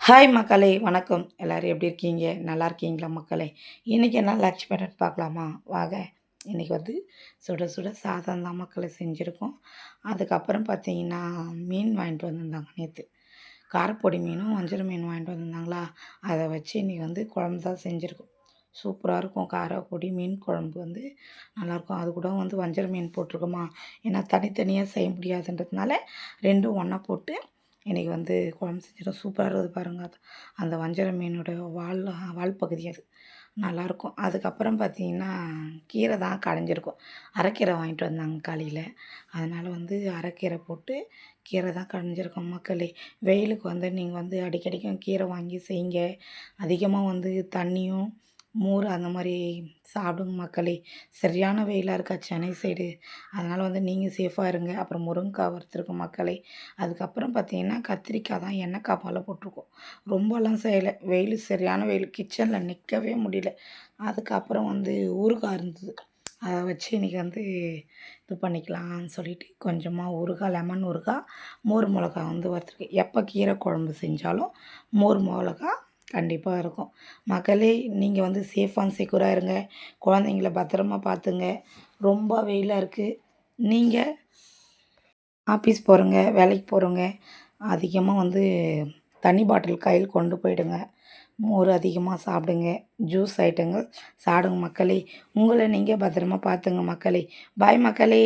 Hi மக்களே! வணக்கம். எல்லாரும் எப்படி இருக்கீங்க? நல்லா இருக்கீங்களா மக்களே? இன்றைக்கி என்ன லன்ச் மெனு பார்க்கலாமா? வாங்க. இன்றைக்கி வந்து சுட சுட சாதம் தான் மக்களே செஞ்சுருக்கோம். அதுக்கப்புறம் பார்த்தீங்கன்னா, மீன் வாங்கிட்டு வந்திருந்தாங்க நேத்து. காரப்பொடி மீனும், வஞ்சர மீன் வாங்கிட்டு வந்திருந்தாங்களா, அதை வச்சு இன்றைக்கி வந்து குழம்பு தான் செஞ்சுருக்கோம். சூப்பரா இருக்கும். காரப்பொடி மீன் குழம்பு வந்து நல்லாயிருக்கும். அது கூட வந்து வஞ்சர மீன் போட்டிருக்கோமா, ஏன்னா தனித்தனியாக செய்ய முடியாதுன்றதுனால 2ம் ஒன்றா போட்டு இன்றைக்கி வந்து குழம்பு செஞ்சுட்டோம். சூப்பரா இருக்குது பாருங்க. அது அந்த வஞ்சர மீனோட வால் பகுதி அது. நல்லாயிருக்கும். அதுக்கப்புறம் பார்த்தீங்கன்னா, கீரை தான் கடைஞ்சிருக்கோம். அரைக்கீரை வாங்கிட்டு வந்தாங்க காலையில. அதனால் வந்து அரைக்கீரை போட்டு கீரை தான் கடைஞ்சிருக்கோம் மக்களே. வெயிலுக்கு வந்து நீங்கள் வந்து அடிக்கடிக்கும் கீரை வாங்கி செய்யுங்க. அதிகமாக வந்து தண்ணியும், மோர் அந்த மாரி சாப்பிடுங்க மக்களே. சரியான வெயிலா இருக்கா சென்னை சைடு. அதனால் வந்து நீங்கள் சேஃபா இருங்க. அப்புறம் முருங்கக்காய் வறுத்துருக்கோம் மக்களே. அதுக்கப்புறம் பார்த்தீங்கன்னா, கத்திரிக்காய் தான் எண்ணெய் பால போட்டிருக்கோம். ரொம்பலாம் செய்யலை. வெயில் சரியான வெயில். கிச்சனில் நிற்கவே முடியல. அதுக்கப்புறம் வந்து ஊறுகாய் இருந்தது. அதை வச்சு இன்றைக்கி வந்து இது பண்ணிக்கலாம்னு சொல்லிட்டு கொஞ்சமாக ஊறுகாய், லெமன் ஊறுகாய், மோர் மிளகா வந்து வறுத்துருக்கேன். எப்போ கீரை குழம்பு செஞ்சாலும் மோர் மிளகா கண்டிப்பாக இருக்கும். மக்களே, நீங்கள் வந்து சேஃப் அண்ட் செக்யூராக இருங்க. குழந்தைங்கள பத்திரமா பார்த்துங்க. ரொம்ப வெயிலாக இருக்குது. நீங்கள் ஆஃபீஸ் போகிறவங்க, வேலைக்கு போகிறவங்க அதிகமாக வந்து தண்ணி பாட்டில் கையில் கொண்டு போயிடுங்க. மோர் அதிகமாக சாப்பிடுங்க. ஜூஸ் ஐட்டங்கள் சாப்பிடுங்க மக்களே. உங்களை நீங்கள் பத்திரமா பார்த்துங்க மக்களே. பாய் மக்களே.